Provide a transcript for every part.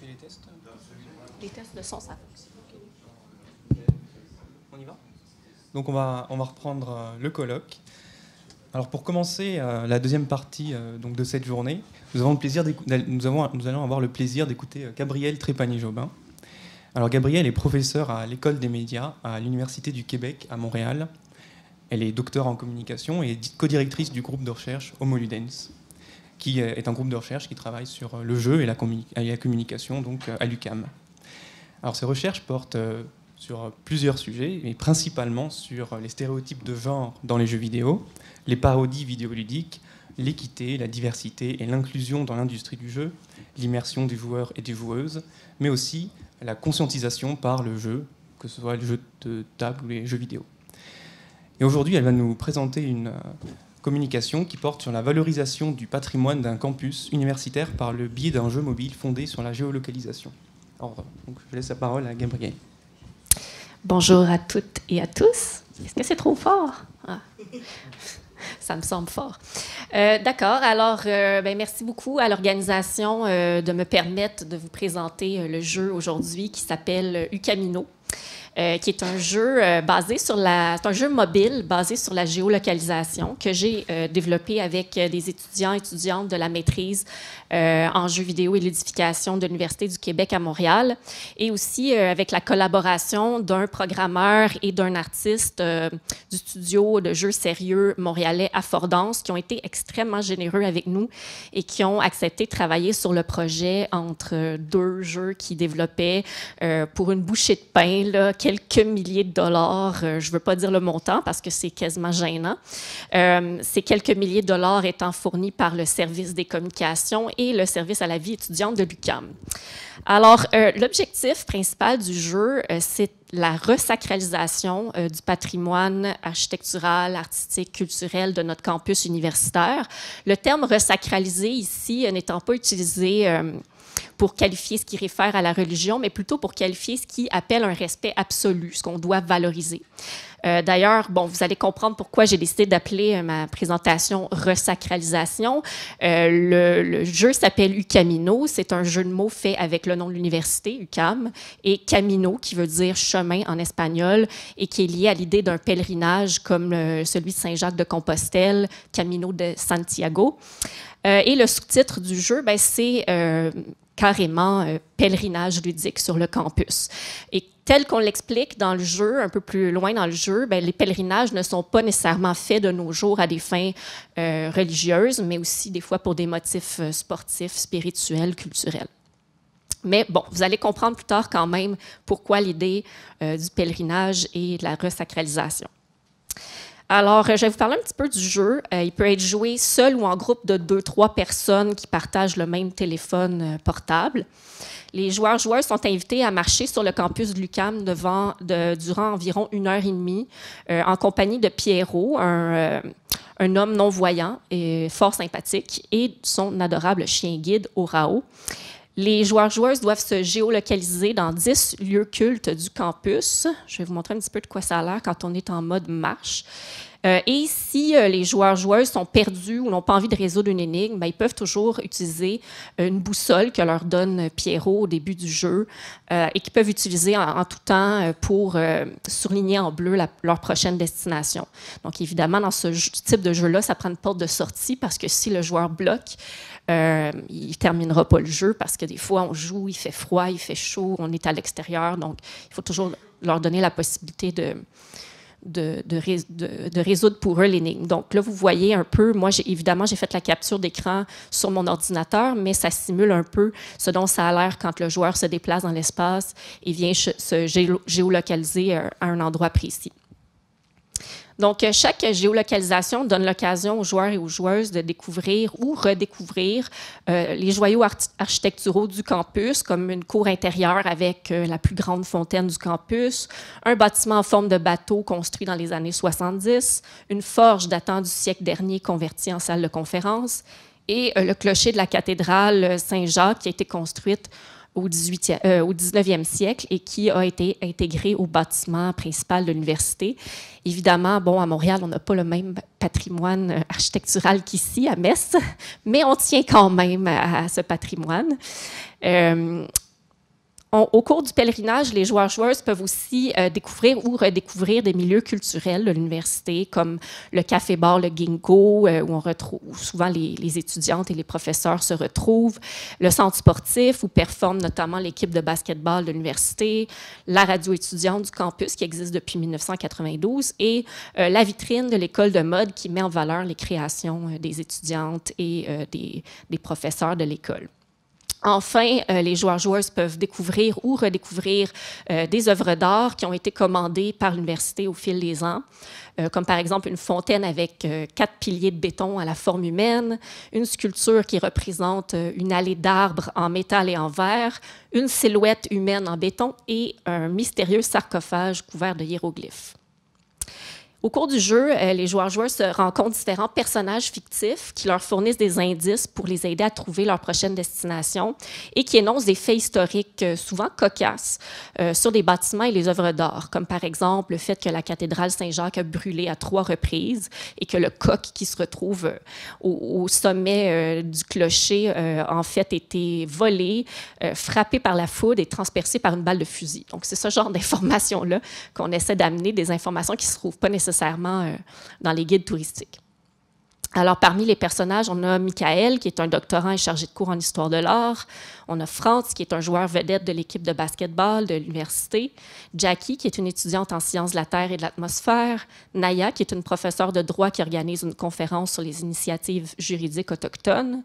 les tests? Les tests de son, ça fonctionne. On y va? Donc on va reprendre le colloque. Alors pour commencer la deuxième partie donc de cette journée, nous allons avoir le plaisir d'écouter Gabrielle Trépanier-Jobin. Alors Gabrielle est professeure à l'École des médias à l'Université du Québec à Montréal. Elle est docteure en communication et codirectrice du groupe de recherche Homo Ludens, qui est un groupe de recherche qui travaille sur le jeu et la communication donc, à l'UQAM. Alors ces recherches portent sur plusieurs sujets, mais principalement sur les stéréotypes de genre dans les jeux vidéo, les parodies vidéoludiques, l'équité, la diversité et l'inclusion dans l'industrie du jeu, l'immersion des joueurs et des joueuses, mais aussi la conscientisation par le jeu, que ce soit le jeu de table ou les jeux vidéo. Et aujourd'hui, elle va nous présenter une communication qui porte sur la valorisation du patrimoine d'un campus universitaire par le biais d'un jeu mobile fondé sur la géolocalisation. Alors, donc, je laisse la parole à Gabrielle. Bonjour à toutes et à tous. Est-ce que c'est trop fort? Ah. Ça me semble fort. D'accord. Alors, merci beaucoup à l'organisation de me permettre de vous présenter le jeu aujourd'hui qui s'appelle Ukamino. Qui est un jeu c'est un jeu mobile basé sur la géolocalisation que j'ai développé avec des étudiantes de la maîtrise en jeux vidéo et l'édification de l'Université du Québec à Montréal, et aussi avec la collaboration d'un programmeur et d'un artiste du studio de jeux sérieux montréalais Affordance, qui ont été extrêmement généreux avec nous et qui ont accepté de travailler sur le projet entre deux jeux qu'ils développaient pour une bouchée de pain, là, quelques milliers de dollars. Je ne veux pas dire le montant parce que c'est quasiment gênant. Ces quelques milliers de dollars étant fournis par le service des communications et le service à la vie étudiante de l'UQAM. Alors, l'objectif principal du jeu, c'est la resacralisation du patrimoine architectural, artistique, culturel de notre campus universitaire. Le terme « resacraliser » ici n'étant pas utilisé pour qualifier ce qui réfère à la religion, mais plutôt pour qualifier ce qui appelle un respect absolu, ce qu'on doit valoriser. D'ailleurs, vous allez comprendre pourquoi j'ai décidé d'appeler ma présentation « Resacralisation ». Le jeu s'appelle Ukamino. C'est un jeu de mots fait avec le nom de l'université, UQAM, et Camino, qui veut dire chemin en espagnol, et qui est lié à l'idée d'un pèlerinage comme celui de Saint-Jacques-de-Compostelle, Camino de Santiago. Et le sous-titre du jeu, c'est carrément pèlerinage ludique sur le campus. Et tel qu'on l'explique dans le jeu, un peu plus loin dans le jeu, les pèlerinages ne sont pas nécessairement faits de nos jours à des fins religieuses, mais aussi des fois pour des motifs sportifs, spirituels, culturels. Mais bon, vous allez comprendre plus tard quand même pourquoi l'idée du pèlerinage et de la resacralisation. Alors, je vais vous parler un petit peu du jeu. Il peut être joué seul ou en groupe de 2-3 personnes qui partagent le même téléphone portable. Les joueurs-joueuses sont invités à marcher sur le campus de l'UQAM durant environ 1h30 en compagnie de Pierrot, un homme non-voyant et fort sympathique, et son adorable chien guide, Orao. Les joueurs-joueuses doivent se géolocaliser dans 10 lieux cultes du campus. Je vais vous montrer un petit peu de quoi ça a l'air quand on est en mode marche. Et si les joueurs-joueuses sont perdus ou n'ont pas envie de résoudre une énigme, ils peuvent toujours utiliser une boussole que leur donne Pierrot au début du jeu et qu'ils peuvent utiliser en tout temps pour surligner en bleu leur prochaine destination. Donc, évidemment, dans ce type de jeu-là, ça prend une porte de sortie parce que si le joueur bloque, il ne terminera pas le jeu parce que des fois, on joue, il fait froid, il fait chaud, on est à l'extérieur. Donc, il faut toujours leur donner la possibilité de résoudre pour eux l'énigme. Donc là, vous voyez un peu, moi, évidemment, j'ai fait la capture d'écran sur mon ordinateur, mais ça simule un peu ce dont ça a l'air quand le joueur se déplace dans l'espace et vient se géolocaliser à un endroit précis. Donc, chaque géolocalisation donne l'occasion aux joueurs et aux joueuses de découvrir ou redécouvrir les joyaux architecturaux du campus, comme une cour intérieure avec la plus grande fontaine du campus, un bâtiment en forme de bateau construit dans les années 70, une forge datant du siècle dernier convertie en salle de conférence, et le clocher de la cathédrale Saint-Jacques qui a été construite au 19e siècle et qui a été intégré au bâtiment principal de l'université. Évidemment, à Montréal, on n'a pas le même patrimoine architectural qu'ici, à Metz, mais on tient quand même à ce patrimoine. Au cours du pèlerinage, les joueurs-joueuses peuvent aussi découvrir ou redécouvrir des milieux culturels de l'université, comme le café-bar Le Ginkgo, où on retrouve où souvent les étudiantes et les professeurs se retrouvent, le centre sportif, où performe notamment l'équipe de basketball de l'université, la radio étudiante du campus, qui existe depuis 1992, et la vitrine de l'école de mode, qui met en valeur les créations des étudiantes et des professeurs de l'école. Enfin, les joueurs-joueuses peuvent découvrir ou redécouvrir des œuvres d'art qui ont été commandées par l'université au fil des ans, comme par exemple une fontaine avec 4 piliers de béton à la forme humaine, une sculpture qui représente une allée d'arbres en métal et en verre, une silhouette humaine en béton et un mystérieux sarcophage couvert de hiéroglyphes. Au cours du jeu, les joueurs-joueurs se rencontrent différents personnages fictifs qui leur fournissent des indices pour les aider à trouver leur prochaine destination et qui énoncent des faits historiques souvent cocasses sur des bâtiments et les œuvres d'art, comme par exemple le fait que la cathédrale Saint-Jacques a brûlé à 3 reprises et que le coq qui se retrouve au sommet du clocher en fait été volé, frappé par la foudre et transpercé par une balle de fusil. Donc c'est ce genre d'informations-là qu'on essaie d'amener, des informations qui ne se trouvent pas nécessairement dans les guides touristiques. Alors, parmi les personnages, on a Michael, qui est un doctorant et chargé de cours en histoire de l'art. On a Franz, qui est un joueur vedette de l'équipe de basketball de l'université. Jackie, qui est une étudiante en sciences de la Terre et de l'atmosphère. Naya, qui est une professeure de droit qui organise une conférence sur les initiatives juridiques autochtones.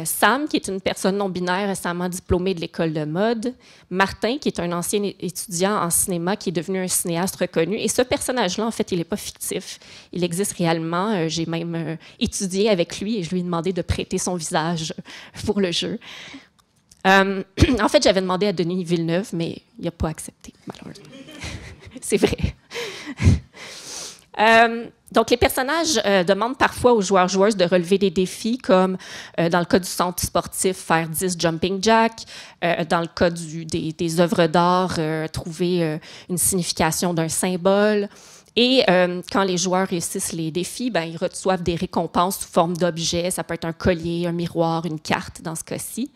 Sam, qui est une personne non-binaire récemment diplômée de l'école de mode. Martin, qui est un ancien étudiant en cinéma qui est devenu un cinéaste reconnu. Et ce personnage-là, en fait, il n'est pas fictif. Il existe réellement. J'ai même étudié avec lui et je lui ai demandé de prêter son visage pour le jeu. En fait, j'avais demandé à Denis Villeneuve, mais il n'a pas accepté, malheureusement. C'est vrai. Donc, les personnages demandent parfois aux joueurs-joueuses de relever des défis, comme dans le cas du centre sportif, faire 10 jumping jacks, dans le cas des œuvres d'art, trouver une signification d'un symbole. Et quand les joueurs réussissent les défis, ben, ils reçoivent des récompenses sous forme d'objets. Ça peut être un collier, un miroir, une carte dans ce cas-ci.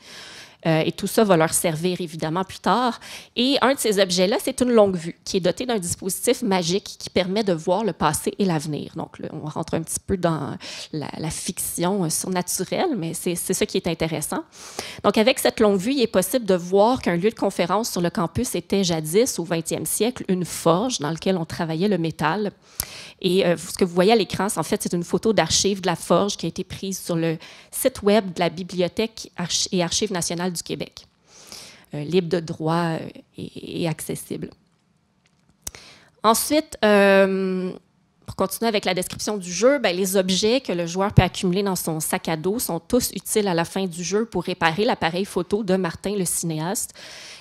Et tout ça va leur servir évidemment plus tard. Et un de ces objets-là, c'est une longue vue qui est dotée d'un dispositif magique qui permet de voir le passé et l'avenir. Donc, là, on rentre un petit peu dans la fiction surnaturelle, mais c'est ça qui est intéressant. Donc, avec cette longue vue, il est possible de voir qu'un lieu de conférence sur le campus était jadis, au 20e siècle, une forge dans laquelle on travaillait le métal. Et ce que vous voyez à l'écran, en fait, c'est une photo d'archives de la forge qui a été prise sur le site web de la Bibliothèque et Archives nationales du Québec, libre de droit et accessible. Ensuite, pour continuer avec la description du jeu, ben, les objets que le joueur peut accumuler dans son sac à dos sont tous utiles à la fin du jeu pour réparer l'appareil photo de Martin, le cinéaste.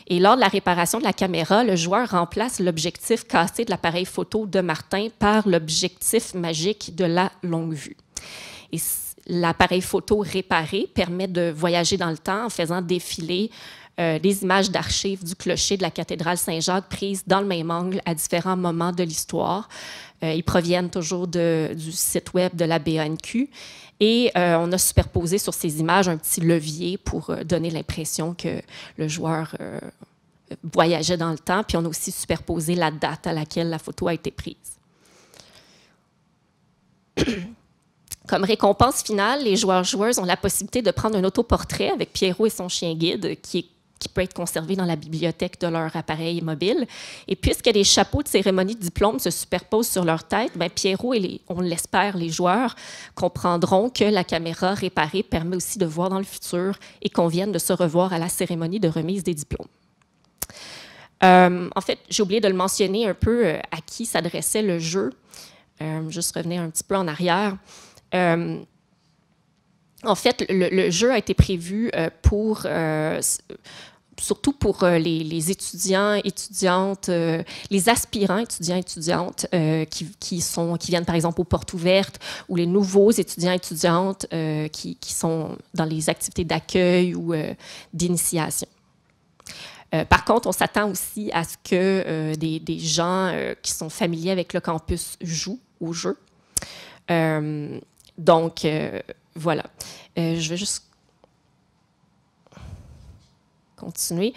Et lors de la réparation de la caméra, le joueur remplace l'objectif cassé de l'appareil photo de Martin par l'objectif magique de la longue vue. Et l'appareil photo réparé permet de voyager dans le temps en faisant défiler des images d'archives du clocher de la cathédrale Saint-Jacques prises dans le même angle à différents moments de l'histoire. Ils proviennent toujours du site web de la BANQ. Et on a superposé sur ces images un petit levier pour donner l'impression que le joueur voyageait dans le temps. Puis on a aussi superposé la date à laquelle la photo a été prise. Comme récompense finale, les joueurs-joueuses ont la possibilité de prendre un autoportrait avec Pierrot et son chien guide qui peut être conservé dans la bibliothèque de leur appareil mobile. Et puisque les chapeaux de cérémonie de diplôme se superposent sur leur tête, ben Pierrot et on l'espère, les joueurs comprendront que la caméra réparée permet aussi de voir dans le futur et qu'on vienne de se revoir à la cérémonie de remise des diplômes. En fait, j'ai oublié de le mentionner un peu à qui s'adressait le jeu. Juste revenir un petit peu en arrière. En fait, le jeu a été prévu surtout pour les étudiants, étudiantes, les aspirants étudiants, étudiantes qui viennent par exemple aux portes ouvertes ou les nouveaux étudiants, étudiantes qui sont dans les activités d'accueil ou d'initiation. Par contre, on s'attend aussi à ce que des gens qui sont familiers avec le campus jouent au jeu. Donc, voilà. Je vais juste continuer.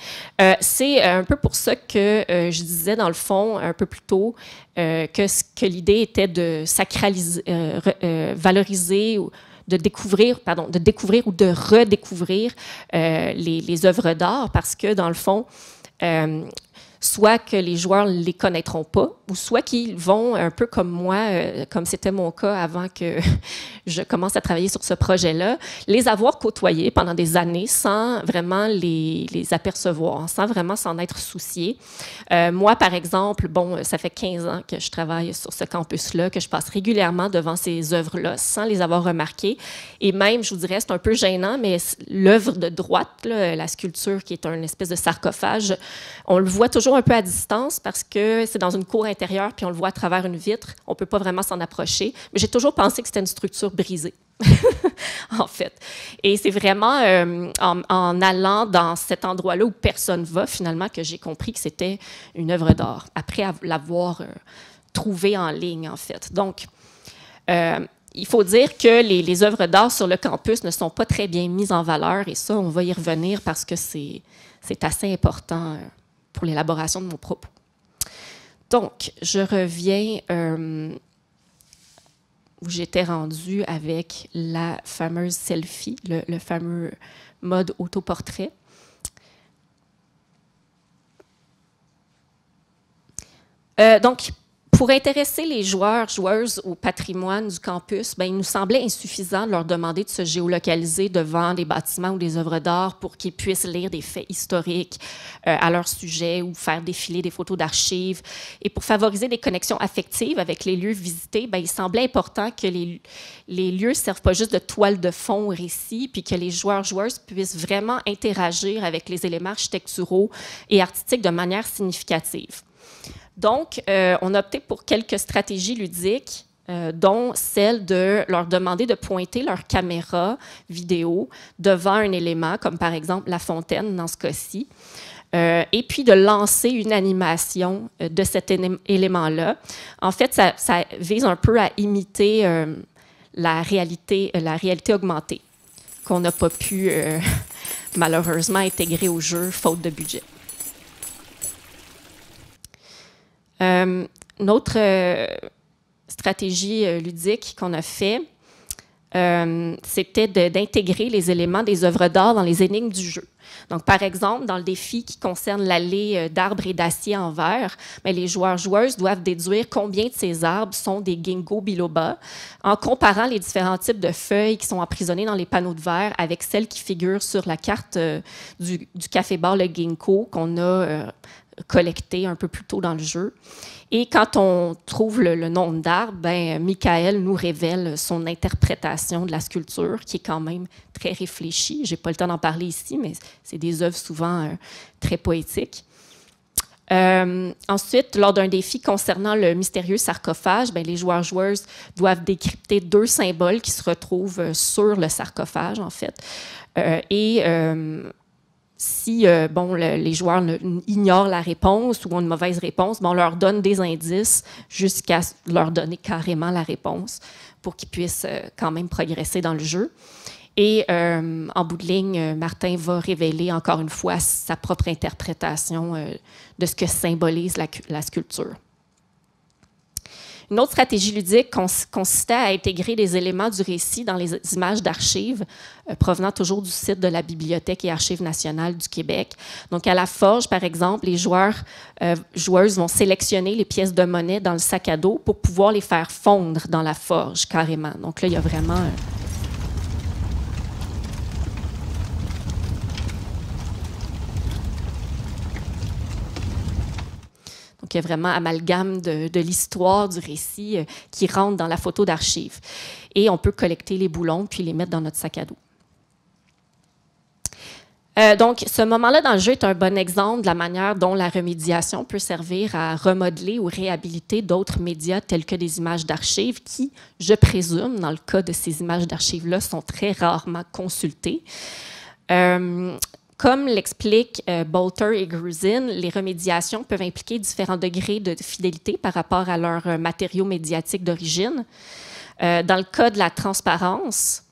C'est un peu pour ça que je disais, dans le fond, un peu plus tôt, que l'idée était de sacraliser, valoriser, ou de découvrir ou de redécouvrir les œuvres d'art, parce que, dans le fond, soit que les joueurs ne les connaîtront pas, ou soit qu'ils vont, un peu comme moi, comme c'était mon cas avant que je commence à travailler sur ce projet-là, les avoir côtoyés pendant des années sans vraiment les apercevoir, sans vraiment s'en être soucié. Moi, par exemple, bon, ça fait 15 ans que je travaille sur ce campus-là, que je passe régulièrement devant ces œuvres-là sans les avoir remarquées. Et même, je vous dirais, c'est un peu gênant, mais l'œuvre de droite, là, la sculpture qui est une espèce de sarcophage, on le voit toujours un peu à distance parce que c'est dans une cour intérieure puis on le voit à travers une vitre. On ne peut pas vraiment s'en approcher. Mais j'ai toujours pensé que c'était une structure brisée, en fait. Et c'est vraiment en allant dans cet endroit-là où personne ne va, finalement, que j'ai compris que c'était une œuvre d'art, après l'avoir trouvée en ligne, en fait. Donc, il faut dire que les œuvres d'art sur le campus ne sont pas très bien mises en valeur, et ça, on va y revenir parce que c'est assez important pour l'élaboration de mon propos. Donc, je reviens où j'étais rendue avec la fameuse selfie, le fameux mode autoportrait. Donc, pour intéresser les joueuses au patrimoine du campus, il nous semblait insuffisant de leur demander de se géolocaliser devant des bâtiments ou des œuvres d'art pour qu'ils puissent lire des faits historiques à leur sujet ou faire défiler des photos d'archives. Et pour favoriser des connexions affectives avec les lieux visités, il semblait important que les lieux ne servent pas juste de toile de fond au récit, puis que les joueuses puissent vraiment interagir avec les éléments architecturaux et artistiques de manière significative. Donc, on a opté pour quelques stratégies ludiques, dont celle de leur demander de pointer leur caméra vidéo devant un élément, comme par exemple la fontaine dans ce cas-ci, et puis de lancer une animation de cet élément-là. En fait, ça vise un peu à imiter la réalité augmentée, qu'on n'a pas pu malheureusement intégrer au jeu, faute de budget. Une autre stratégie ludique qu'on a fait, c'était d'intégrer les éléments des œuvres d'art dans les énigmes du jeu. Donc, par exemple, dans le défi qui concerne l'allée d'arbres et d'acier en verre, les joueuses doivent déduire combien de ces arbres sont des ginkgo biloba en comparant les différents types de feuilles qui sont emprisonnées dans les panneaux de verre avec celles qui figurent sur la carte du café-bar Le Ginkgo qu'on a collecté un peu plus tôt dans le jeu. Et quand on trouve le nombre d'arbres, Michael nous révèle son interprétation de la sculpture, qui est quand même très réfléchie. Je n'ai pas le temps d'en parler ici, mais c'est des œuvres souvent très poétiques. Ensuite, lors d'un défi concernant le mystérieux sarcophage, les joueuses doivent décrypter 2 symboles qui se retrouvent sur le sarcophage, en fait. Si les joueurs ignorent la réponse ou ont une mauvaise réponse, on leur donne des indices jusqu'à leur donner carrément la réponse pour qu'ils puissent quand même progresser dans le jeu. Et en bout de ligne, Martin va révéler encore une fois sa propre interprétation de ce que symbolise la sculpture. Une autre stratégie ludique consistait à intégrer des éléments du récit dans les images d'archives provenant toujours du site de la Bibliothèque et Archives nationales du Québec. Donc, à la forge, par exemple, les joueuses vont sélectionner les pièces de monnaie dans le sac à dos pour pouvoir les faire fondre dans la forge, carrément. Donc là, il y a vraiment... Donc, il y a vraiment amalgame de l'histoire, du récit qui rentre dans la photo d'archives. Et on peut collecter les boulons puis les mettre dans notre sac à dos. Donc, ce moment-là dans le jeu est un bon exemple de la manière dont la remédiation peut servir à remodeler ou réhabiliter d'autres médias tels que des images d'archives qui, je présume, dans le cas de ces images d'archives-là, sont très rarement consultées. Comme l'expliquent Bolter et Grusin, les remédiations peuvent impliquer différents degrés de fidélité par rapport à leurs matériaux médiatiques d'origine. Dans le cas de la transparence,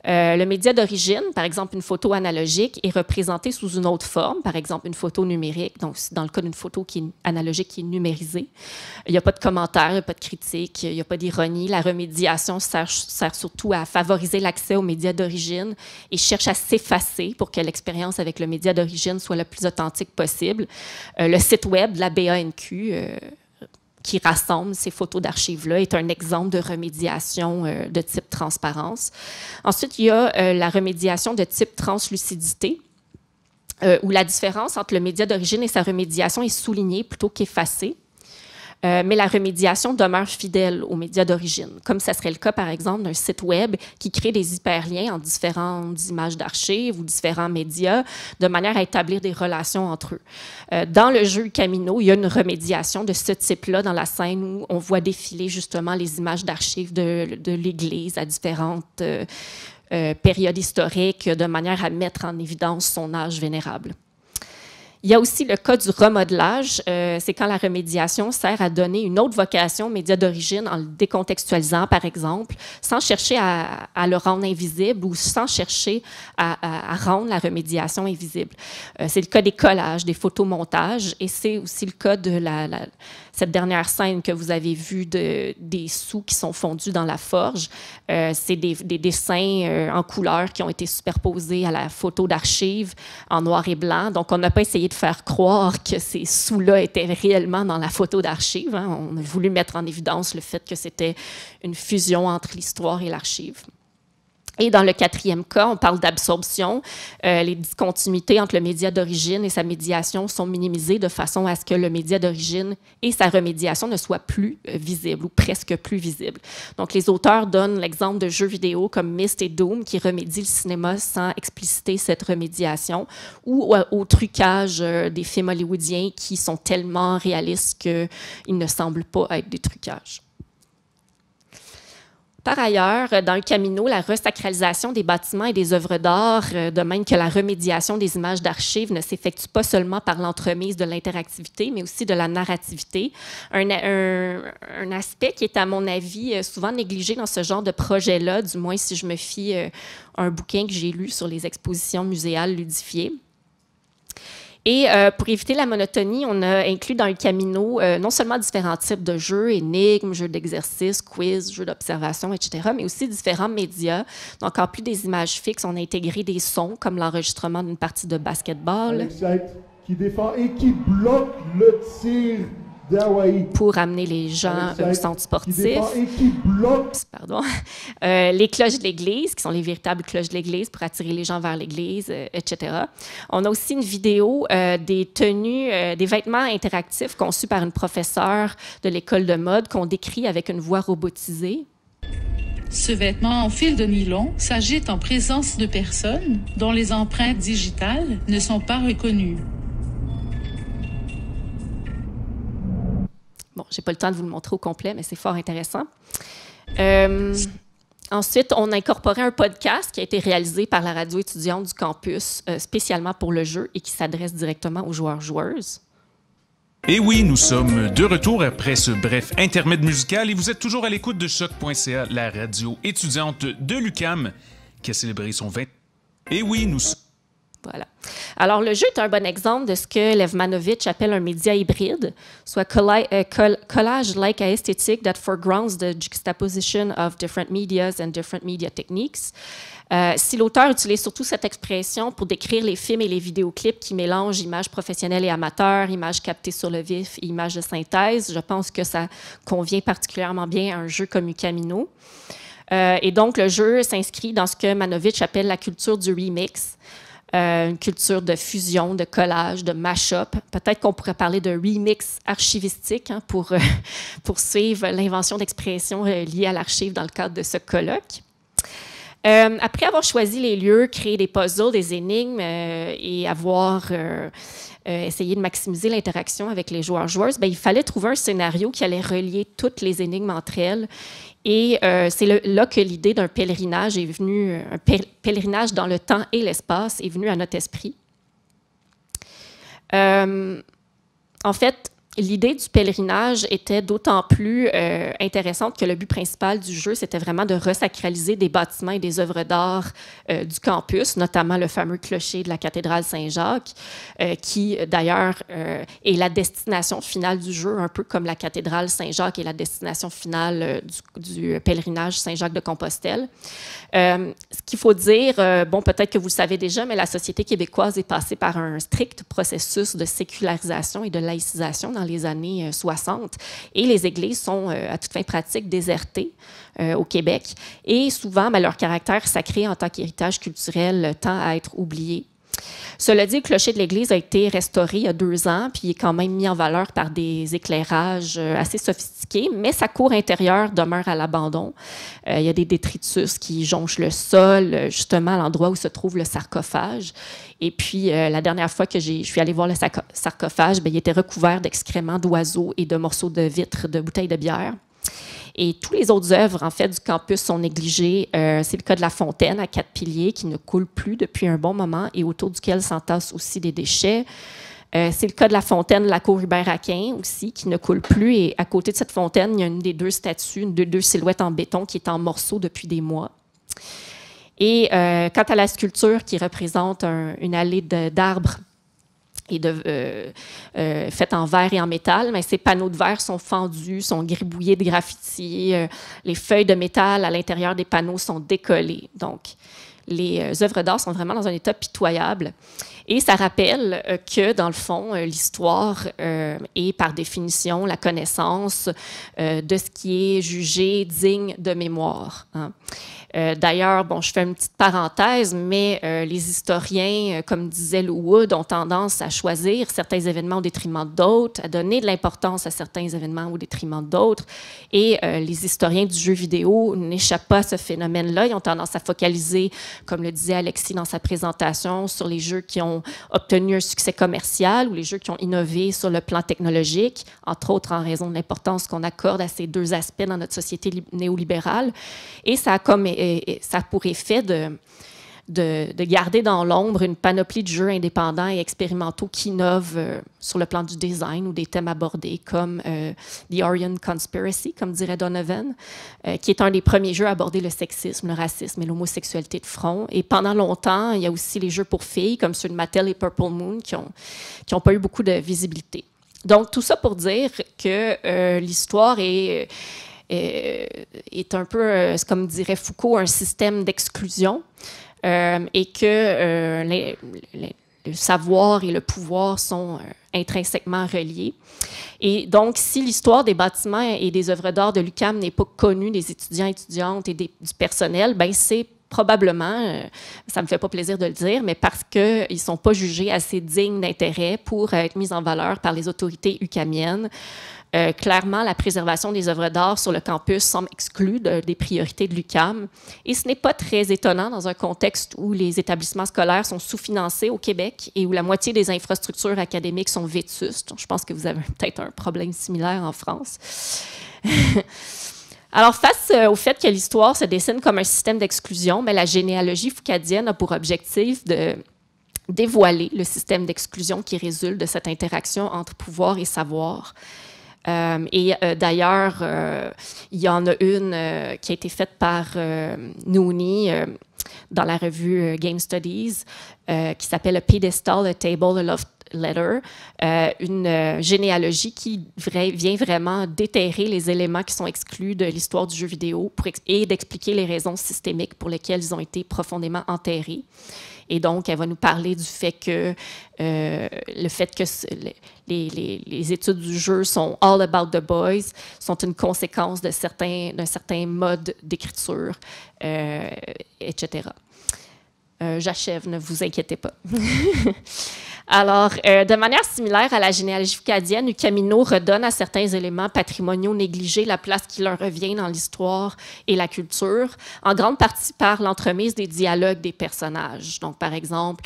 Le média d'origine, par exemple une photo analogique, est représenté sous une autre forme, par exemple une photo numérique, donc dans le cas d'une photo qui est analogique qui est numérisée. Il n'y a pas de commentaires, il n'y a pas de critique, il n'y a pas d'ironie. La remédiation sert surtout à favoriser l'accès aux médias d'origine et cherche à s'effacer pour que l'expérience avec le média d'origine soit la plus authentique possible. Le site web de la BANQ, qui rassemble ces photos d'archives-là, est un exemple de remédiation de type transparence. Ensuite, il y a la remédiation de type translucidité, où la différence entre le média d'origine et sa remédiation est soulignée plutôt qu'effacée. Mais la remédiation demeure fidèle aux médias d'origine, comme ça serait le cas, par exemple, d'un site web qui crée des hyperliens en différentes images d'archives ou différents médias, de manière à établir des relations entre eux. Dans le jeu Camino, il y a une remédiation de ce type-là dans la scène où on voit défiler justement les images d'archives de l'Église à différentes périodes historiques, de manière à mettre en évidence son âge vénérable. Il y a aussi le cas du remodelage. C'est quand la remédiation sert à donner une autre vocation aux médias d'origine en le décontextualisant, par exemple, sans chercher à le rendre invisible ou sans chercher à rendre la remédiation invisible. C'est le cas des collages, des photomontages, et c'est aussi le cas de cette dernière scène que vous avez vue des sous qui sont fondus dans la forge. C'est des dessins en couleur qui ont été superposés à la photo d'archives en noir et blanc. Donc, on n'a pas essayé de faire croire que ces sous-là étaient réellement dans la photo d'archives. Hein. On a voulu mettre en évidence le fait que c'était une fusion entre l'histoire et l'archive. Et dans le quatrième cas, on parle d'absorption. Les discontinuités entre le média d'origine et sa médiation sont minimisées de façon à ce que le média d'origine et sa remédiation ne soient plus visibles ou presque plus visibles. Donc, les auteurs donnent l'exemple de jeux vidéo comme Myst et Doom qui remédient le cinéma sans expliciter cette remédiation, ou au trucage des films hollywoodiens qui sont tellement réalistes qu'ils ne semblent pas être des trucages. Par ailleurs, dans le Camino, la resacralisation des bâtiments et des œuvres d'art, de même que la remédiation des images d'archives, ne s'effectue pas seulement par l'entremise de l'interactivité, mais aussi de la narrativité. Un aspect qui est, à mon avis, souvent négligé dans ce genre de projet-là, du moins si je me fie à un bouquin que j'ai lu sur les expositions muséales ludifiées. Et pour éviter la monotonie, on a inclus dans le Camino non seulement différents types de jeux, énigmes, jeux d'exercice, quiz, jeux d'observation, etc., mais aussi différents médias. Donc, en plus des images fixes, on a intégré des sons, comme l'enregistrement d'une partie de basketball. Alexandre qui défend et qui bloque le tir d'Hawaï. Pour amener les gens au centre sportif. Qui défend et qui bloque. Pardon. Les cloches de l'église, qui sont les véritables cloches de l'église pour attirer les gens vers l'église, etc. On a aussi une vidéo des tenues, des vêtements interactifs conçus par une professeure de l'école de mode qu'on décrit avec une voix robotisée. Ce vêtement en fil de nylon s'agite en présence de personnes dont les empreintes digitales ne sont pas reconnues. Bon, je n'ai pas le temps de vous le montrer au complet, mais c'est fort intéressant. Ensuite, on a incorporé un podcast qui a été réalisé par la radio étudiante du campus, spécialement pour le jeu et qui s'adresse directement aux joueurs-joueuses. Et oui, nous sommes de retour après ce bref intermède musical et vous êtes toujours à l'écoute de Choc.ca, la radio étudiante de l'UQAM qui a célébré son 20... Et oui, nous... Voilà. Alors, le jeu est un bon exemple de ce que Levmanovitch appelle un média hybride, soit collage-like aesthetic that foregrounds the juxtaposition of different medias and different media techniques. Si l'auteur utilise surtout cette expression pour décrire les films et les vidéoclips qui mélangent images professionnelles et amateurs, images captées sur le vif et images de synthèse, je pense que ça convient particulièrement bien à un jeu comme Camino. Et donc, le jeu s'inscrit dans ce que Manovitch appelle la culture du remix. Une culture de fusion, de collage, de mash-up. Peut-être qu'on pourrait parler de remix archivistique hein, pour suivre l'invention d'expressions liées à l'archive dans le cadre de ce colloque. Après avoir choisi les lieux, créé des puzzles, des énigmes et avoir essayé de maximiser l'interaction avec les joueurs-joueuses, il fallait trouver un scénario qui allait relier toutes les énigmes entre elles. Et c'est là que l'idée d'un pèlerinage est venue, un pèlerinage dans le temps et l'espace est venu à notre esprit. En fait, l'idée du pèlerinage était d'autant plus intéressante que le but principal du jeu, c'était vraiment de resacraliser des bâtiments et des œuvres d'art du campus, notamment le fameux clocher de la cathédrale Saint-Jacques, qui d'ailleurs est la destination finale du jeu, un peu comme la cathédrale Saint-Jacques est la destination finale du pèlerinage Saint-Jacques de Compostelle. Ce qu'il faut dire, bon, peut-être que vous le savez déjà, mais la société québécoise est passée par un strict processus de sécularisation et de laïcisation dans les années 60. Et les églises sont, à toute fin pratique, désertées au Québec. Et souvent, ben, leur caractère sacré en tant qu'héritage culturel tend à être oublié. Cela dit, le clocher de l'église a été restauré il y a 2 ans, puis il est quand même mis en valeur par des éclairages assez sophistiqués, mais sa cour intérieure demeure à l'abandon. Il y a des détritus qui jonchent le sol, justement à l'endroit où se trouve le sarcophage. Et puis, la dernière fois que je suis allée voir le sarcophage, bien, il était recouvert d'excréments d'oiseaux et de morceaux de vitres de bouteilles de bière. Et toutes les autres œuvres, en fait, du campus sont négligées. C'est le cas de la fontaine à 4 piliers qui ne coule plus depuis un bon moment et autour duquel s'entassent aussi des déchets. C'est le cas de la fontaine de la cour Hubert-Aquin aussi, qui ne coule plus. Et à côté de cette fontaine, il y a une des 2 statues, une des 2 silhouettes en béton qui est en morceaux depuis des mois. Et quant à la sculpture qui représente une allée d'arbres et faite en verre et en métal, mais ces panneaux de verre sont fendus, sont gribouillés de graffitis. Les feuilles de métal à l'intérieur des panneaux sont décollées. Donc, les œuvres d'art sont vraiment dans un état pitoyable. Et ça rappelle que, dans le fond, l'histoire est, par définition, la connaissance de ce qui est jugé digne de mémoire, hein. D'ailleurs, bon, je fais une petite parenthèse, mais les historiens, comme disait Lou Wood, ont tendance à choisir certains événements au détriment d'autres, à donner de l'importance à certains événements au détriment d'autres. Et les historiens du jeu vidéo n'échappent pas à ce phénomène-là. Ils ont tendance à focaliser, comme le disait Alexis dans sa présentation, sur les jeux qui ont obtenu un succès commercial ou les jeux qui ont innové sur le plan technologique, entre autres en raison de l'importance qu'on accorde à ces 2 aspects dans notre société néolibérale. Et ça a pour effet de garder dans l'ombre une panoplie de jeux indépendants et expérimentaux qui innovent sur le plan du design ou des thèmes abordés comme The Orion Conspiracy, comme dirait Donovan, qui est un des premiers jeux à aborder le sexisme, le racisme et l'homosexualité de front. Et pendant longtemps, il y a aussi les jeux pour filles, comme ceux de Mattel et Purple Moon, qui ont pas eu beaucoup de visibilité. Donc, tout ça pour dire que l'histoire est un peu, comme dirait Foucault, un système d'exclusion et que le savoir et le pouvoir sont intrinsèquement reliés. Et donc, si l'histoire des bâtiments et des œuvres d'art de l'UQAM n'est pas connue des étudiants, étudiantes et du personnel, ben c'est probablement, ça ne me fait pas plaisir de le dire, mais parce qu'ils ne sont pas jugés assez dignes d'intérêt pour être mis en valeur par les autorités uqamiennes. Clairement, la préservation des œuvres d'art sur le campus semble exclue des priorités de l'UQAM. Et ce n'est pas très étonnant dans un contexte où les établissements scolaires sont sous-financés au Québec et où la moitié des infrastructures académiques sont vétustes. Je pense que vous avez peut-être un problème similaire en France. Alors, face au fait que l'histoire se dessine comme un système d'exclusion, mais la généalogie foucadienne a pour objectif de dévoiler le système d'exclusion qui résulte de cette interaction entre pouvoir et savoir. D'ailleurs, il y en a une qui a été faite par Nooni dans la revue Game Studies, qui s'appelle « A Pedestal, a Table, a Love Letter », une généalogie qui vient vraiment déterrer les éléments qui sont exclus de l'histoire du jeu vidéo et d'expliquer les raisons systémiques pour lesquelles ils ont été profondément enterrés. Et donc, elle va nous parler du fait que les études du jeu sont all about the boys, sont une conséquence d'un certain mode d'écriture, etc. J'achève, ne vous inquiétez pas. Alors, de manière similaire à la généalogie foucadienne, Uqamino redonne à certains éléments patrimoniaux négligés la place qui leur revient dans l'histoire et la culture, en grande partie par l'entremise des dialogues des personnages. Donc, par exemple,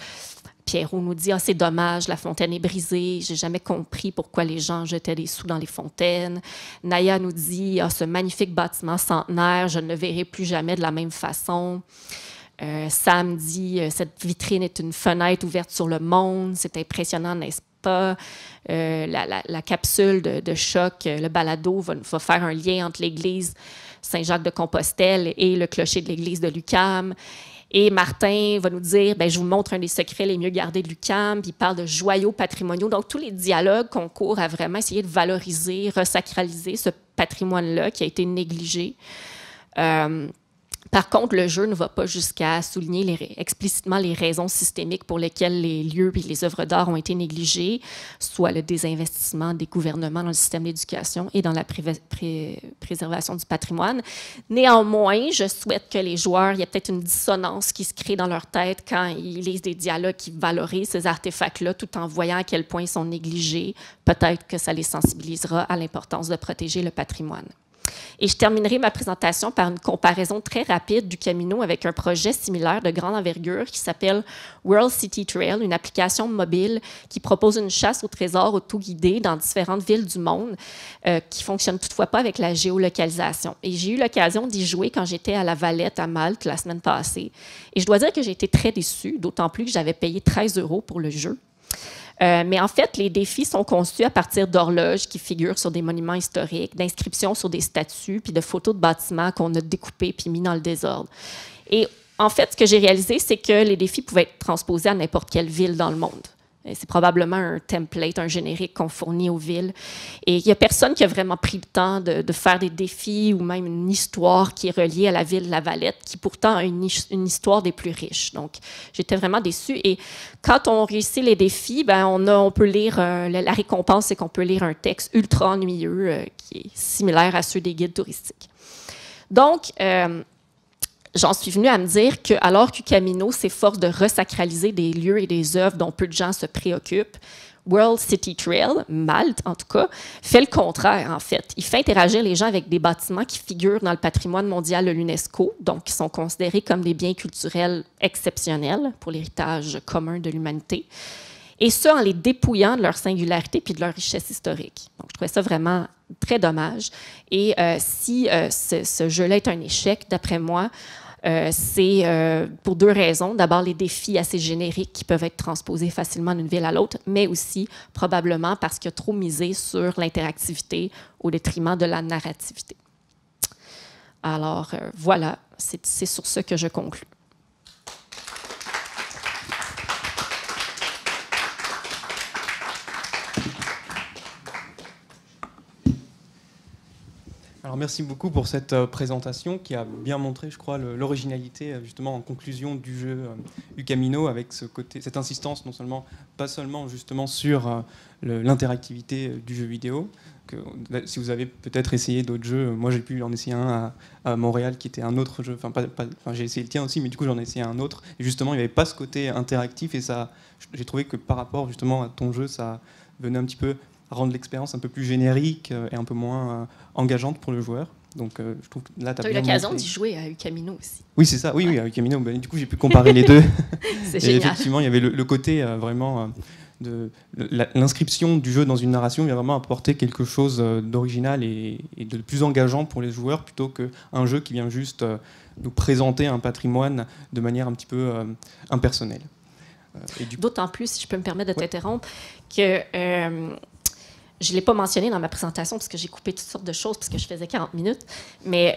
Pierrot nous dit « Ah, c'est dommage, la fontaine est brisée, j'ai jamais compris pourquoi les gens jetaient des sous dans les fontaines. » Naya nous dit « Ah, ce magnifique bâtiment centenaire, je ne le verrai plus jamais de la même façon. » Sam dit « Cette vitrine est une fenêtre ouverte sur le monde. C'est impressionnant, n'est-ce pas. La capsule de choc, le balado, va faire un lien entre l'église Saint-Jacques-de-Compostelle et le clocher de l'église de l'UQAM. Et Martin va nous dire, ben, je vous montre un des secrets les mieux gardés de l'UQAM, puis il parle de joyaux patrimoniaux. Donc, tous les dialogues concourent à vraiment essayer de valoriser, resacraliser ce patrimoine-là qui a été négligé. Par contre, le jeu ne va pas jusqu'à souligner explicitement les raisons systémiques pour lesquelles les lieux et les œuvres d'art ont été négligés, soit le désinvestissement des gouvernements dans le système d'éducation et dans la préservation du patrimoine. Néanmoins, je souhaite que les joueurs, il y ait peut-être une dissonance qui se crée dans leur tête quand ils lisent des dialogues qui valorisent ces artefacts-là tout en voyant à quel point ils sont négligés. Peut-être que ça les sensibilisera à l'importance de protéger le patrimoine. Et je terminerai ma présentation par une comparaison très rapide du Camino avec un projet similaire de grande envergure qui s'appelle World City Trail, une application mobile qui propose une chasse au trésor auto-guidée dans différentes villes du monde, qui ne fonctionne toutefois pas avec la géolocalisation. Et j'ai eu l'occasion d'y jouer quand j'étais à La Valette, à Malte, la semaine passée. Et je dois dire que j'ai été très déçue, d'autant plus que j'avais payé 13 € pour le jeu. Mais en fait, les défis sont conçus à partir d'horloges qui figurent sur des monuments historiques, d'inscriptions sur des statues, puis de photos de bâtiments qu'on a découpés puis mis dans le désordre. Et en fait, ce que j'ai réalisé, c'est que les défis pouvaient être transposés à n'importe quelle ville dans le monde. C'est probablement un template, un générique qu'on fournit aux villes. Et il n'y a personne qui a vraiment pris le temps de faire des défis ou même une histoire qui est reliée à la ville de La Valette, qui pourtant a une histoire des plus riches. Donc, j'étais vraiment déçue. Et quand on réussit les défis, ben, on peut lire, la récompense, c'est qu'on peut lire un texte ultra ennuyeux qui est similaire à ceux des guides touristiques. Donc, j'en suis venue à me dire que, alors que Camino s'efforce de resacraliser des lieux et des œuvres dont peu de gens se préoccupent, World City Trail, Malte en tout cas, fait le contraire en fait. Il fait interagir les gens avec des bâtiments qui figurent dans le patrimoine mondial de l'UNESCO, donc qui sont considérés comme des biens culturels exceptionnels pour l'héritage commun de l'humanité, et ça en les dépouillant de leur singularité puis de leur richesse historique. Donc, je trouvais ça vraiment très dommage. Et si ce jeu-là est un échec, d'après moi, c'est pour deux raisons. D'abord, les défis assez génériques qui peuvent être transposés facilement d'une ville à l'autre, mais aussi probablement parce qu'il a trop misé sur l'interactivité au détriment de la narrativité. Alors, voilà, c'est sur ce que je conclus. Alors merci beaucoup pour cette présentation qui a bien montré, je crois, l'originalité justement en conclusion du jeu du Camino avec cette insistance pas seulement justement sur l'interactivité du jeu vidéo. Si vous avez peut-être essayé d'autres jeux, moi j'ai pu en essayer un à Montréal qui était un autre jeu. J'ai essayé le tien aussi, mais du coup j'en ai essayé un autre. Et justement, il n'y avait pas ce côté interactif et ça, j'ai trouvé que par rapport justement à ton jeu, ça venait un petit peu rendre l'expérience un peu plus générique et un peu moins engageante pour le joueur. Donc, je trouve que là, tu as eu l'occasion d'y jouer à Camino aussi. Oui, c'est ça. Oui, à Camino. Ben, du coup, j'ai pu comparer les deux. C'est génial. Effectivement, il y avait le côté vraiment de l'inscription du jeu dans une narration. Il a vraiment apporté quelque chose d'original et de plus engageant pour les joueurs plutôt qu'un jeu qui vient juste nous présenter un patrimoine de manière un petit peu impersonnelle. D'autant plus, si je peux me permettre de t'interrompre, que je ne l'ai pas mentionné dans ma présentation parce que j'ai coupé toutes sortes de choses parce que je faisais 40 minutes. Mais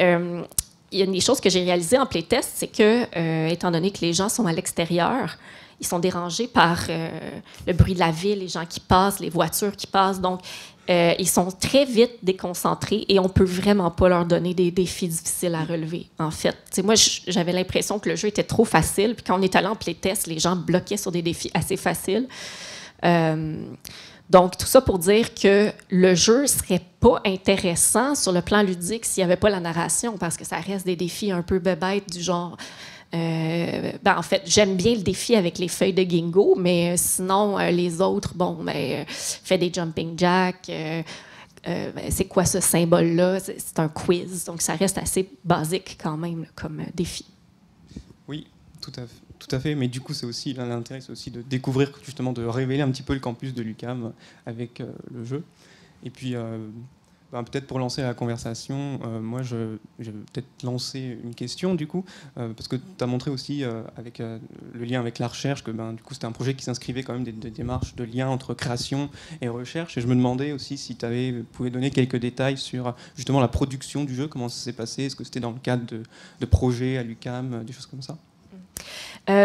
il y a une des choses que j'ai réalisées en playtest, c'est que, étant donné que les gens sont à l'extérieur, ils sont dérangés par le bruit de la ville, les gens qui passent, les voitures qui passent. Donc, ils sont très vite déconcentrés et on ne peut vraiment pas leur donner des défis difficiles à relever, en fait. T'sais, moi, j'avais l'impression que le jeu était trop facile. Puis quand on est allé en playtest, les gens bloquaient sur des défis assez faciles. Donc, tout ça pour dire que le jeu ne serait pas intéressant sur le plan ludique s'il n'y avait pas la narration, parce que ça reste des défis un peu bébêtes du genre... en fait, j'aime bien le défi avec les feuilles de Gingo, mais sinon, les autres, fais des jumping jacks, c'est quoi ce symbole-là? C'est un quiz, donc ça reste assez basique quand même comme défi. Oui, tout à fait. Tout à fait, mais du coup, c'est aussi l'intérêt, c'est aussi de découvrir, justement, de révéler un petit peu le campus de l'UQAM avec le jeu. Et puis, Peut-être pour lancer la conversation, moi je vais peut-être lancer une question du coup, parce que tu as montré aussi avec le lien avec la recherche que du coup c'était un projet qui s'inscrivait quand même des démarches de lien entre création et recherche, et je me demandais aussi si tu pouvais donner quelques détails sur justement la production du jeu, comment ça s'est passé, est-ce que c'était dans le cadre de projets à l'UQAM, des choses comme ça?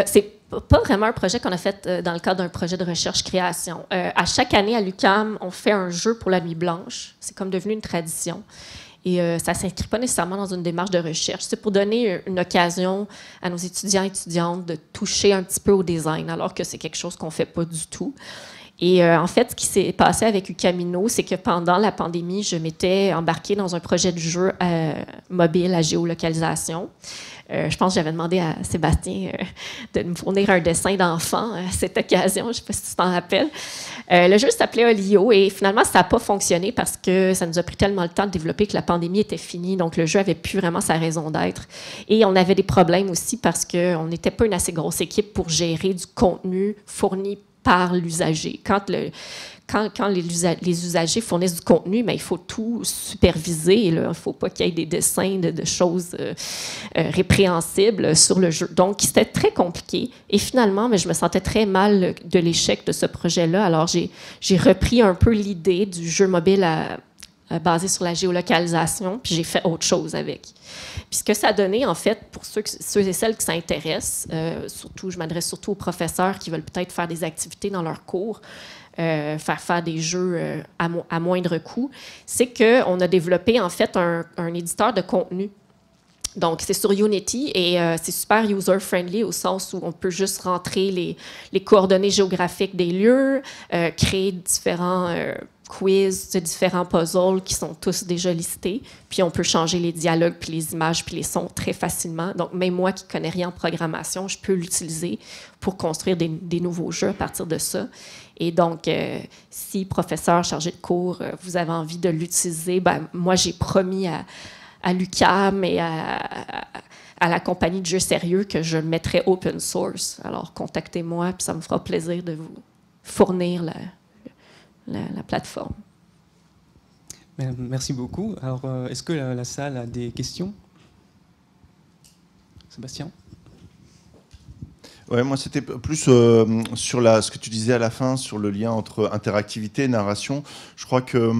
C'est pas vraiment un projet qu'on a fait dans le cadre d'un projet de recherche-création. À chaque année, à l'UQAM, on fait un jeu pour la Nuit Blanche. C'est comme devenu une tradition. Et ça ne s'inscrit pas nécessairement dans une démarche de recherche. C'est pour donner une occasion à nos étudiants et étudiantes de toucher un petit peu au design, alors que c'est quelque chose qu'on ne fait pas du tout. Et en fait, ce qui s'est passé avec UQAMino, c'est que pendant la pandémie, je m'étais embarquée dans un projet de jeu mobile à géolocalisation. Je pense que j'avais demandé à Sébastien de me fournir un dessin d'enfant à cette occasion. Je ne sais pas si tu t'en rappelles. Le jeu s'appelait Olio et finalement, ça n'a pas fonctionné parce que ça nous a pris tellement de temps de développer que la pandémie était finie. Donc, le jeu n'avait plus vraiment sa raison d'être. Et on avait des problèmes aussi parce qu'on n'était pas une assez grosse équipe pour gérer du contenu fourni par l'usager. Quand les usagers fournissent du contenu, il faut tout superviser. Il ne faut pas qu'il y ait des dessins de choses répréhensibles sur le jeu. Donc, c'était très compliqué. Et finalement, je me sentais très mal de l'échec de ce projet-là. Alors, j'ai repris un peu l'idée du jeu mobile basé sur la géolocalisation, puis j'ai fait autre chose avec. Puis ce que ça a donné, en fait, pour ceux et celles qui s'intéressent, je m'adresse surtout aux professeurs qui veulent peut-être faire des activités dans leurs cours, faire des jeux à moindre coût, c'est qu'on a développé, en fait, un éditeur de contenu. Donc, c'est sur Unity et c'est super user-friendly au sens où on peut juste rentrer les coordonnées géographiques des lieux, créer différents quiz, différents puzzles qui sont tous déjà listés. Puis on peut changer les dialogues, puis les images, puis les sons très facilement. Donc, même moi qui ne connais rien en programmation, je peux l'utiliser pour construire des nouveaux jeux à partir de ça. Et donc, si, professeur chargé de cours, vous avez envie de l'utiliser, moi, j'ai promis à l'UQAM et à la compagnie de jeux sérieux que je le mettrai open source. Alors, contactez-moi, puis ça me fera plaisir de vous fournir la plateforme. Merci beaucoup. Alors, est-ce que la salle a des questions? Sébastien? Ouais, moi, c'était plus sur ce que tu disais à la fin, sur le lien entre interactivité et narration. Je crois que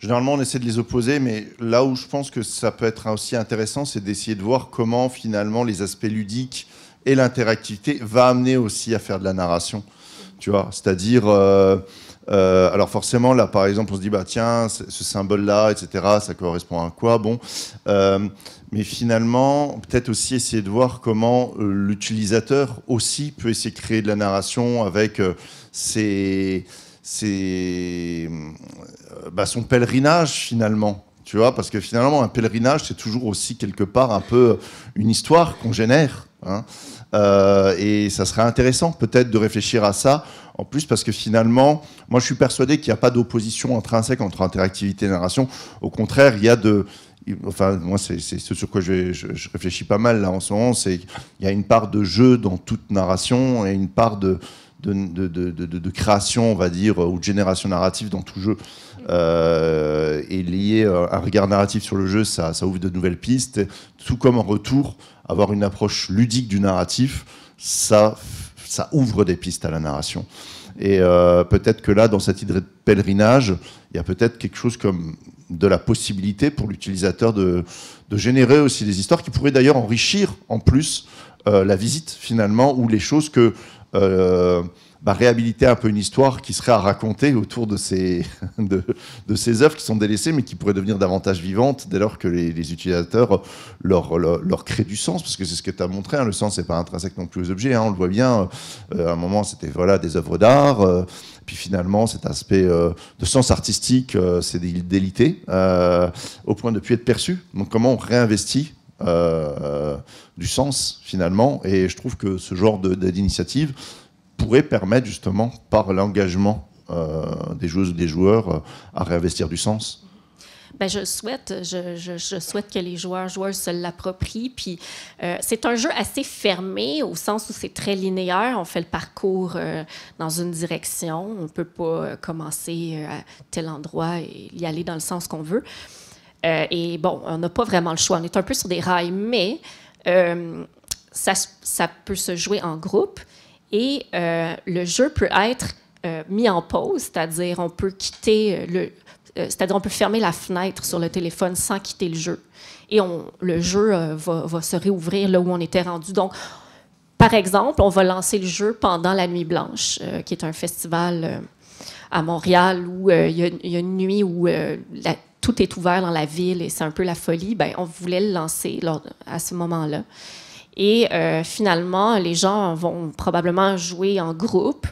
généralement, on essaie de les opposer, mais là où je pense que ça peut être aussi intéressant, c'est d'essayer de voir comment, finalement, les aspects ludiques et l'interactivité va amener aussi à faire de la narration. Tu vois, c'est-à-dire... alors forcément, là, par exemple, on se dit, tiens, ce symbole-là, etc., ça correspond à quoi? Bon, mais finalement, peut-être aussi essayer de voir comment l'utilisateur aussi peut essayer de créer de la narration avec son pèlerinage, finalement. Tu vois, parce que finalement, un pèlerinage, c'est toujours aussi quelque part un peu une histoire qu'on génère. Hein. Et ça serait intéressant peut-être de réfléchir à ça, en plus parce que finalement, moi je suis persuadé qu'il n'y a pas d'opposition intrinsèque entre interactivité et narration. Au contraire, il y a moi c'est ce sur quoi je réfléchis pas mal là en ce moment, c'est qu'il y a une part de jeu dans toute narration et une part de création, on va dire, ou de génération narrative dans tout jeu. Et lier un regard narratif sur le jeu, ça ouvre de nouvelles pistes, tout comme en retour, avoir une approche ludique du narratif, ça ouvre des pistes à la narration. Et peut-être que là, dans cette idée de pèlerinage, il y a peut-être quelque chose comme de la possibilité pour l'utilisateur de générer aussi des histoires qui pourraient d'ailleurs enrichir en plus la visite finalement, ou les choses que... réhabiliter un peu une histoire qui serait à raconter autour de ces œuvres qui sont délaissées mais qui pourraient devenir davantage vivantes dès lors que les utilisateurs leur créent du sens, parce que c'est ce que tu as montré, hein, le sens n'est pas intrinsèque non plus aux objets, hein, on le voit bien, à un moment c'était des œuvres d'art, puis finalement cet aspect de sens artistique c'est délité au point de ne plus être perçu, donc comment on réinvestit du sens finalement, et je trouve que ce genre d'initiative pourrait permettre justement, par l'engagement des joueuses ou des joueurs, à réinvestir du sens. Ben, je souhaite que les joueurs se l'approprient. Puis c'est un jeu assez fermé au sens où c'est très linéaire. On fait le parcours dans une direction. On ne peut pas commencer à tel endroit et y aller dans le sens qu'on veut. Et bon, on n'a pas vraiment le choix. On est un peu sur des rails, mais ça peut se jouer en groupe et le jeu peut être mis en pause, c'est-à-dire on peut quitter c'est-à-dire on peut fermer la fenêtre sur le téléphone sans quitter le jeu. Et le jeu va se réouvrir là où on était rendu. Donc, par exemple, on va lancer le jeu pendant la Nuit Blanche, qui est un festival à Montréal où il y a une nuit où tout est ouvert dans la ville et c'est un peu la folie. Bien, on voulait le lancer à ce moment-là. Et finalement, les gens vont probablement jouer en groupe,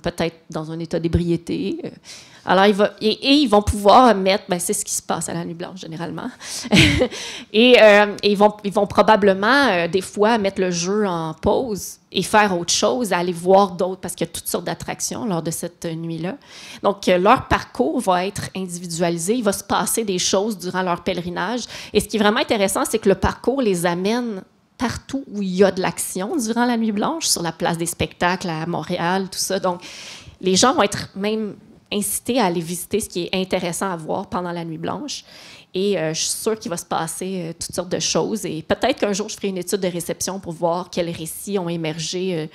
peut-être dans un état d'ébriété. Alors, ils vont pouvoir mettre, ben, c'est ce qui se passe à la Nuit Blanche généralement, et ils vont probablement des fois mettre le jeu en pause et faire autre chose, aller voir d'autres, parce qu'il y a toutes sortes d'attractions lors de cette nuit-là. Donc, leur parcours va être individualisé, il va se passer des choses durant leur pèlerinage. Et ce qui est vraiment intéressant, c'est que le parcours les amène partout où il y a de l'action durant la Nuit Blanche, sur la place des spectacles à Montréal, tout ça. Donc, les gens vont être même incités à aller visiter ce qui est intéressant à voir pendant la Nuit Blanche. Et je suis sûre qu'il va se passer toutes sortes de choses. Et peut-être qu'un jour, je ferai une étude de réception pour voir quels récits ont émergé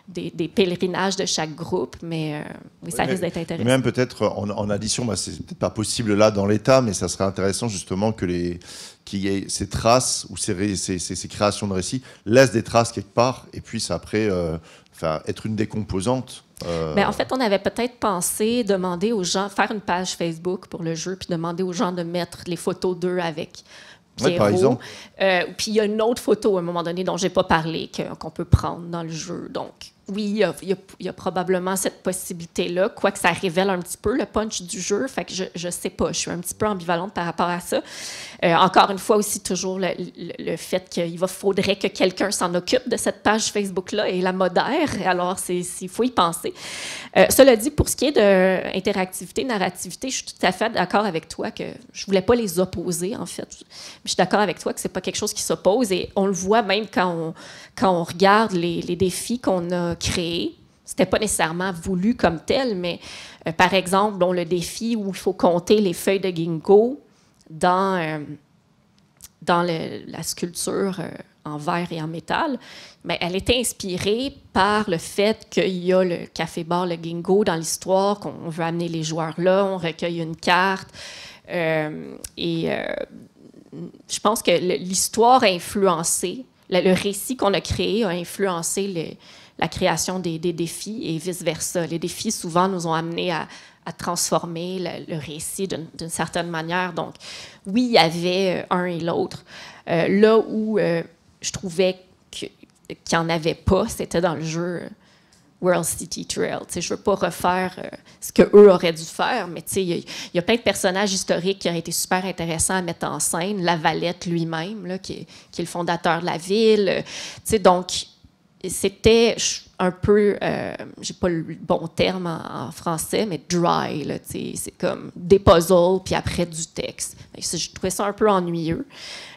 des pèlerinages de chaque groupe. Mais oui, ça risque d'être intéressant. Même peut-être en addition, c'est peut-être pas possible là dans l'état, mais ça serait intéressant justement qu'il y ait ces traces ou ces créations de récits laissent des traces quelque part et puissent après être une des composantes. Ben, en fait, on avait peut-être pensé demander aux gens, faire une page Facebook pour le jeu, puis demander aux gens de mettre les photos d'eux avec Pierrot. Ouais, par exemple. Puis il y a une autre photo à un moment donné dont je n'ai pas parlé qu'on peut prendre dans le jeu. Donc, oui, il y a probablement cette possibilité-là, quoique ça révèle un petit peu le punch du jeu. Fait que je ne sais pas, je suis un petit peu ambivalente par rapport à ça. Encore une fois aussi, toujours le fait qu'il faudrait que quelqu'un s'en occupe de cette page Facebook-là et la modère. Alors, il faut y penser. Cela dit, pour ce qui est d'interactivité, narrativité, je suis tout à fait d'accord avec toi que je ne voulais pas les opposer, en fait. Je suis d'accord avec toi que ce n'est pas quelque chose qui s'oppose et on le voit même quand on regarde les défis qu'on a créés. Ce n'était pas nécessairement voulu comme tel, mais par exemple, le défi où il faut compter les feuilles de ginkgo dans la sculpture en verre et en métal, mais elle était inspirée par le fait qu'il y a le café-bar Le Ginkgo dans l'histoire, qu'on veut amener les joueurs là, on recueille une carte. Je pense que l'histoire a influencé, le récit qu'on a créé a influencé la création des défis et vice-versa. Les défis, souvent, nous ont amenés à transformer le récit d'une certaine manière. Donc, oui, il y avait un et l'autre. Là où je trouvais qu'il n'y en avait pas, c'était dans le jeu World City Trail. Je ne veux pas refaire ce qu'eux auraient dû faire, mais il y a plein de personnages historiques qui auraient été super intéressants à mettre en scène. La Valette lui-même, là, qui est le fondateur de la ville. Donc, c'était un peu, j'ai pas le bon terme en français, mais dry. Là, c'est comme des puzzles, puis après du texte. Je trouvais ça un peu ennuyeux.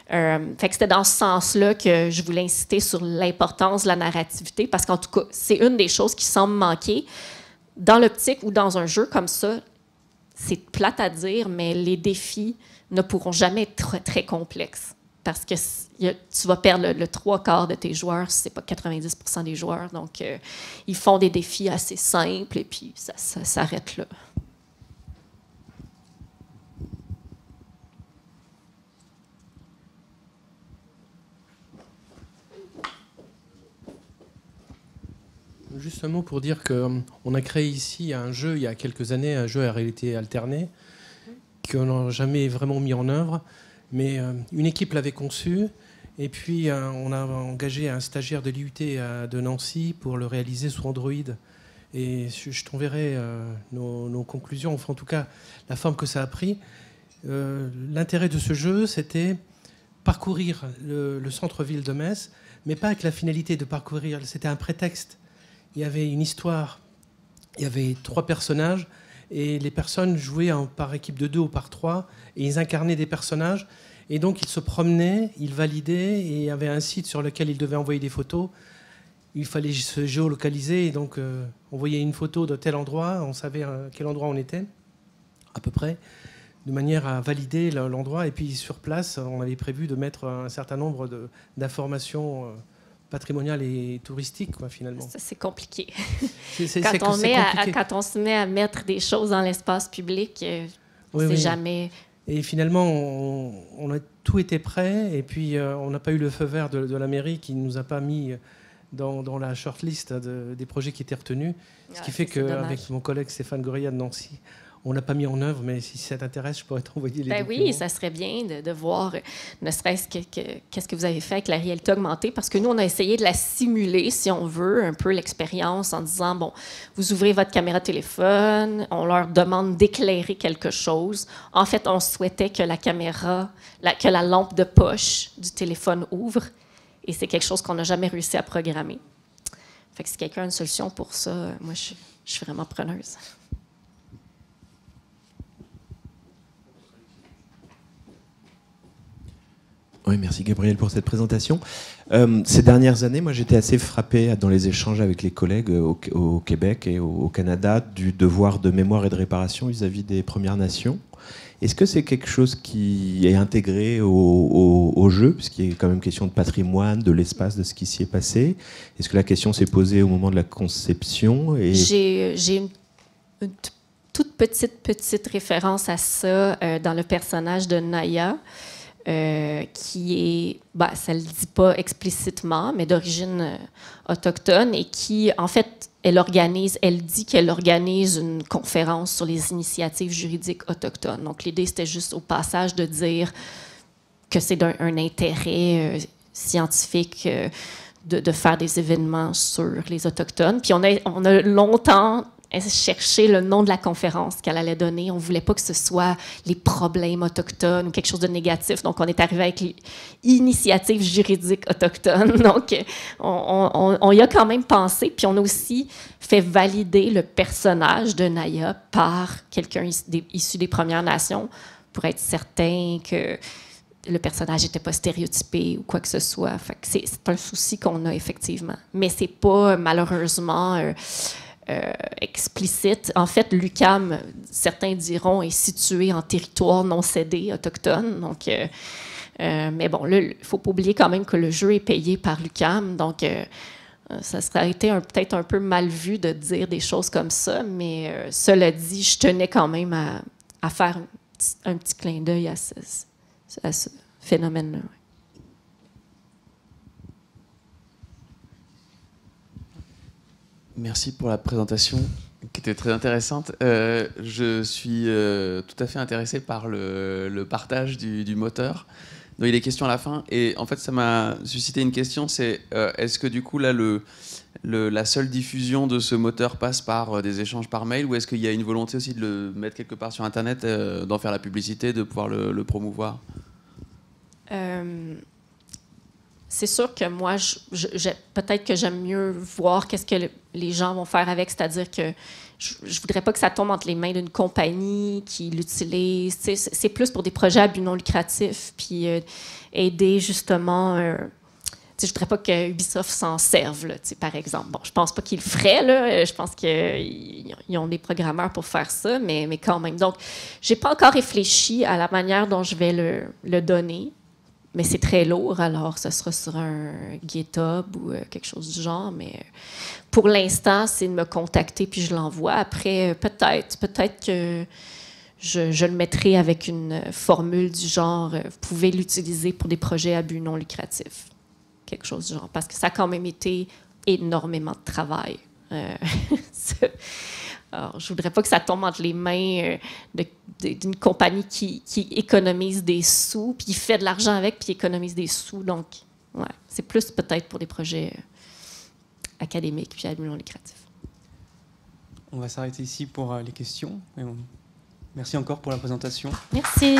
Fait que c'était dans ce sens-là que je voulais inciter sur l'importance de la narrativité, parce qu'en tout cas, c'est une des choses qui semble manquer dans l'optique ou dans un jeu comme ça. C'est plate à dire, mais les défis ne pourront jamais être très, très complexes. Parce que tu vas perdre le 3/4 de tes joueurs, si ce n'est pas 90% des joueurs. Donc, ils font des défis assez simples et puis ça s'arrête là. Juste un mot pour dire qu'on a créé ici un jeu, il y a quelques années, un jeu à réalité alternée, qu'on n'a jamais vraiment mis en œuvre. Mais une équipe l'avait conçu, et puis on a engagé un stagiaire de l'IUT de Nancy pour le réaliser sous Android. Et je t'enverrai nos conclusions, enfin en tout cas la forme que ça a pris. L'intérêt de ce jeu, c'était parcourir le centre-ville de Metz, mais pas avec la finalité de parcourir, c'était un prétexte. Il y avait une histoire, il y avait 3 personnages, et les personnes jouaient par équipe de 2 ou par 3, et ils incarnaient des personnages. Et donc, ils se promenaient, ils validaient, et il y avait un site sur lequel ils devaient envoyer des photos. Il fallait se géolocaliser, et donc on voyait une photo de tel endroit, on savait à quel endroit on était, à peu près, de manière à valider l'endroit. Et puis sur place, on avait prévu de mettre un certain nombre d'informations patrimoniales et touristiques, quoi, finalement. Ça, c'est compliqué. Quand on se met à mettre des choses dans l'espace public, oui, c'est jamais... Et finalement, on a tout été prêt, et puis on n'a pas eu le feu vert de la mairie qui ne nous a pas mis dans la shortlist des projets qui étaient retenus. Ce qui fait qu'avec mon collègue Stéphane Gorilla de Nancy, on n'a pas mis en œuvre, mais si ça t'intéresse, je pourrais t'envoyer les documents. Oui, ça serait bien de voir, ne serait-ce qu'est-ce que vous avez fait avec la réalité augmentée, parce que nous, on a essayé de la simuler, si on veut, un peu l'expérience, en disant, bon, vous ouvrez votre caméra téléphone, on leur demande d'éclairer quelque chose. En fait, on souhaitait que la caméra, que la lampe de poche du téléphone ouvre, et c'est quelque chose qu'on n'a jamais réussi à programmer. Fait que si quelqu'un a une solution pour ça, moi, je suis vraiment preneuse. Oui, merci Gabriel pour cette présentation. Ces dernières années, moi j'étais assez frappé dans les échanges avec les collègues au Québec et au Canada du devoir de mémoire et de réparation vis-à-vis des Premières Nations. Est-ce que c'est quelque chose qui est intégré au jeu, puisqu'il y a quand même question de patrimoine, de l'espace, de ce qui s'y est passé? Est-ce que la question s'est posée au moment de la conception? J'ai une toute petite référence à ça dans le personnage de Naya. Qui est, ça ne le dit pas explicitement, mais d'origine autochtone, et qui, en fait, elle dit qu'elle organise une conférence sur les initiatives juridiques autochtones. Donc, l'idée, c'était juste au passage de dire que c'est d'un intérêt scientifique de faire des événements sur les Autochtones. Puis on a longtemps chercher le nom de la conférence qu'elle allait donner. On ne voulait pas que ce soit les problèmes autochtones ou quelque chose de négatif. Donc, on est arrivé avec l'initiative juridique autochtone. Donc, on y a quand même pensé. Puis, on a aussi fait valider le personnage de Naya par quelqu'un issu des Premières Nations pour être certain que le personnage n'était pas stéréotypé ou quoi que ce soit. Fait que c'est un souci qu'on a effectivement. Mais ce n'est pas malheureusement... explicite. En fait, l'UQAM, certains diront, est situé en territoire non cédé autochtone. Donc, mais bon, il ne faut pas oublier quand même que le jeu est payé par l'UQAM. Donc, ça serait été peut-être un peu mal vu de dire des choses comme ça. Mais cela dit, je tenais quand même à faire un petit clin d'œil à ce phénomène-là. Ouais. Merci pour la présentation qui était très intéressante. Je suis tout à fait intéressé par le partage du moteur dont il est question à la fin. Et en fait, ça m'a suscité une question, c'est est-ce que du coup, là, la seule diffusion de ce moteur passe par des échanges par mail, ou est-ce qu'il y a une volonté aussi de le mettre quelque part sur Internet, d'en faire la publicité, de pouvoir le promouvoir? C'est sûr que moi, peut-être que j'aime mieux voir qu'est-ce que les gens vont faire avec, c'est-à-dire que je ne voudrais pas que ça tombe entre les mains d'une compagnie qui l'utilise. C'est plus pour des projets à but non lucratif, puis aider justement... je ne voudrais pas que Ubisoft s'en serve, là, par exemple. Bon, je ne pense pas qu'ils le feraient, là. Je pense qu'ils ont des programmeurs pour faire ça, mais quand même. Donc, je n'ai pas encore réfléchi à la manière dont je vais le donner. Mais c'est très lourd, alors ce sera sur un GitHub ou quelque chose du genre. Mais pour l'instant, c'est de me contacter puis je l'envoie. Après, peut-être que je le mettrai avec une formule du genre vous pouvez l'utiliser pour des projets à but non lucratif. Quelque chose du genre. Parce que ça a quand même été énormément de travail. Alors, je ne voudrais pas que ça tombe entre les mains d'une compagnie qui économise des sous, puis qui fait de l'argent avec, puis économise des sous. Donc, ouais, c'est plus peut-être pour des projets académiques puis à but non lucratif. On va s'arrêter ici pour les questions. Merci encore pour la présentation. Merci.